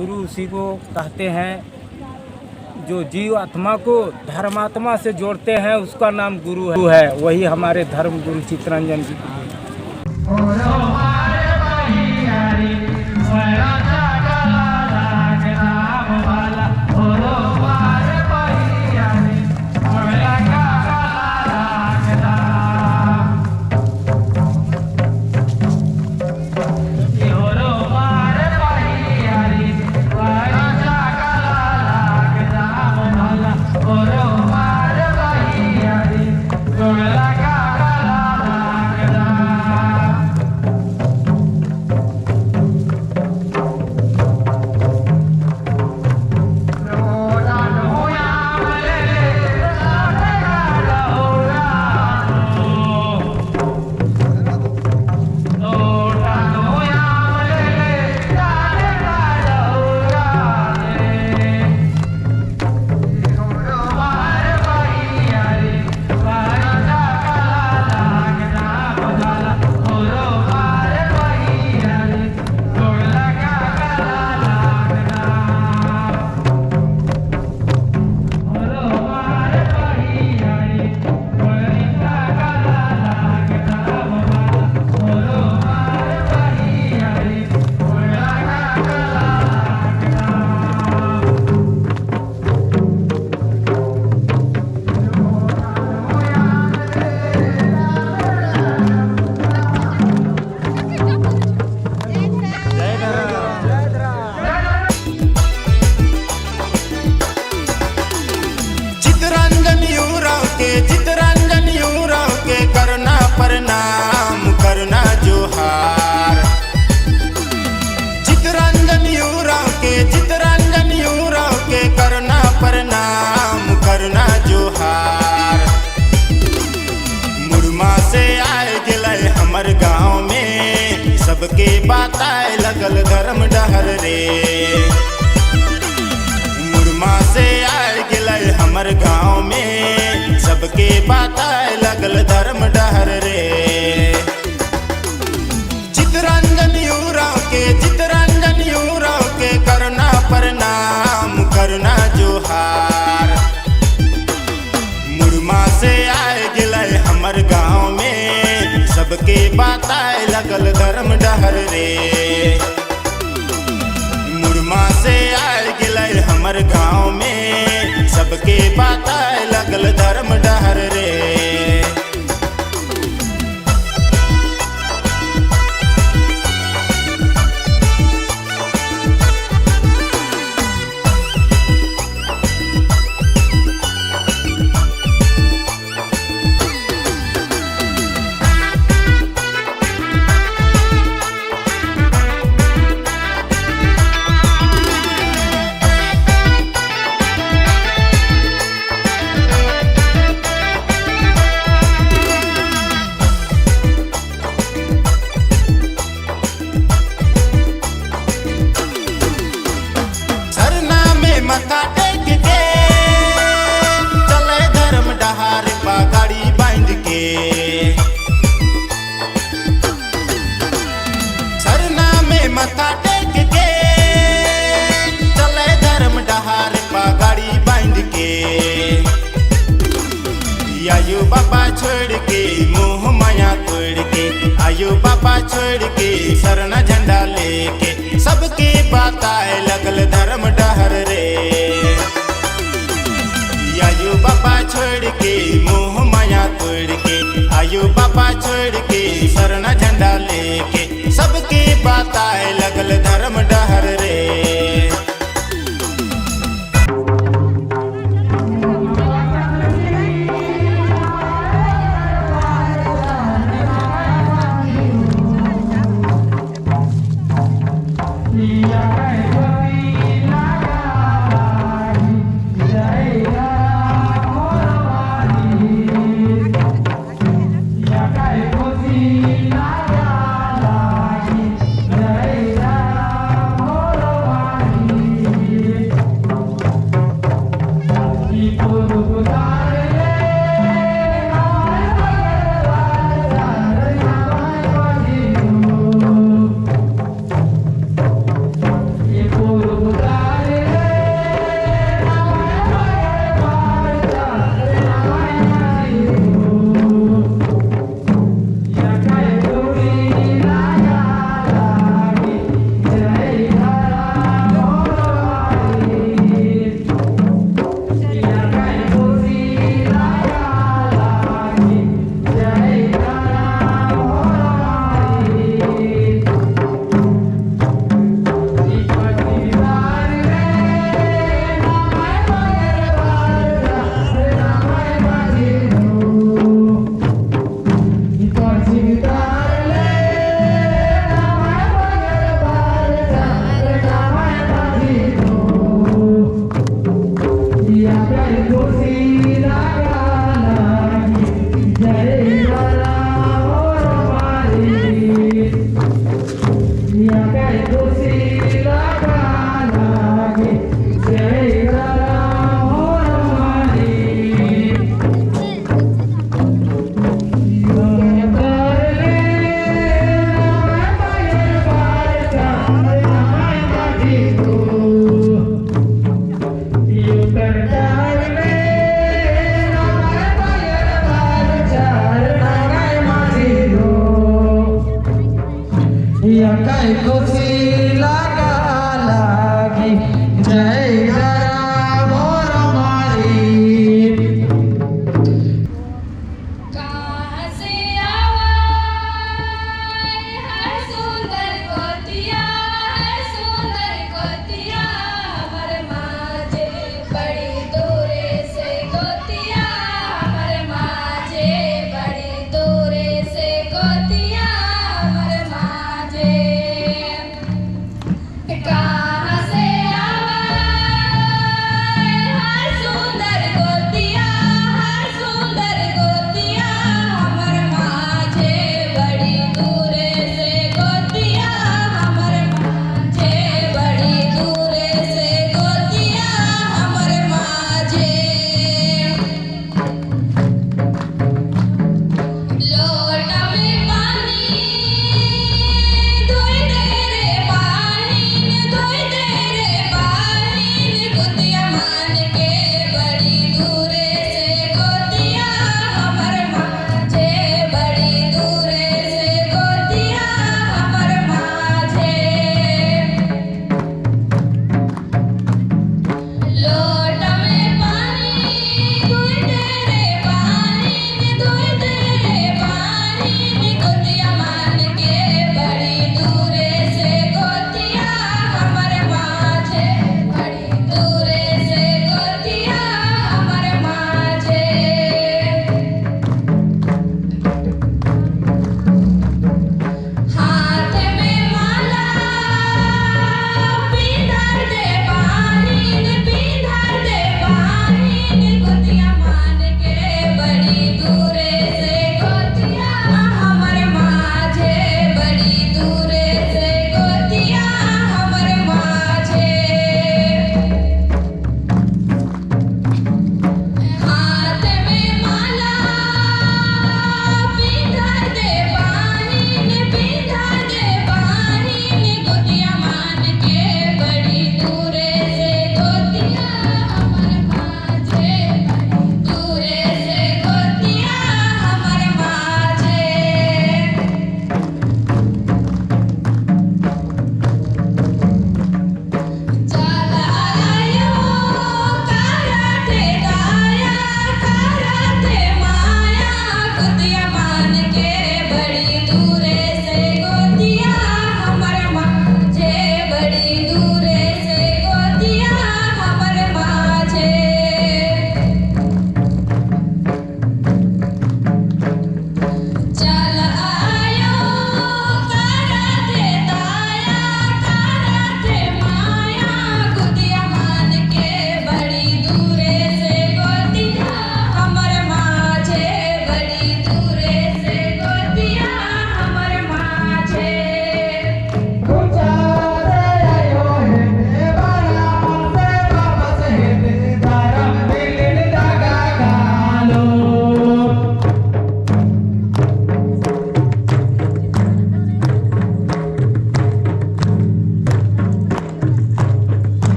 गुरु उसी को कहते हैं। जो जीव आत्मा को धर्मात्मा से जोड़ते हैं उसका नाम गुरु है। वही हमारे धर्म गुरु चित्तरंजन जी। चित्तरंजन यूराव के करना प्रणाम करना जोहार। चित्तरंजन यूराव के करना प्रणाम करना जोहार। मुरमा से आए गिलय हमर गाँव में सबके बात आए लगल धर्म डहर रे। मुरमा से आए गिलय हमर गाँव में सबके बात लगल धर्म डहर रे। चित्तरंजन यूराव के करना प्रणाम करना जोहार। मुरमा से आए गिलय हमर गाँव में सबके बात लगल धर्म डहर रे। मुरमा से आए गिलय हमर गाँव में सबके बात लगल धर्म डहर रे। मत्था टेक के चले धर्म डहार पगाड़ी बांध के। सरना में मत्था टेक के चले धर्म डहार पगाड़ी बांध के। आयु बाबा छोड़ के मोह माया तोड़ के, आयु बाबा छोड़ के सरना झंडा लेके सबके बात आए लगल धर्म डहर रे। आयु बाबा छोड़ के मोह माया तोड़ के, आयु बाबा छोड़ के सरना झंडा लेके सबके बात आए लगल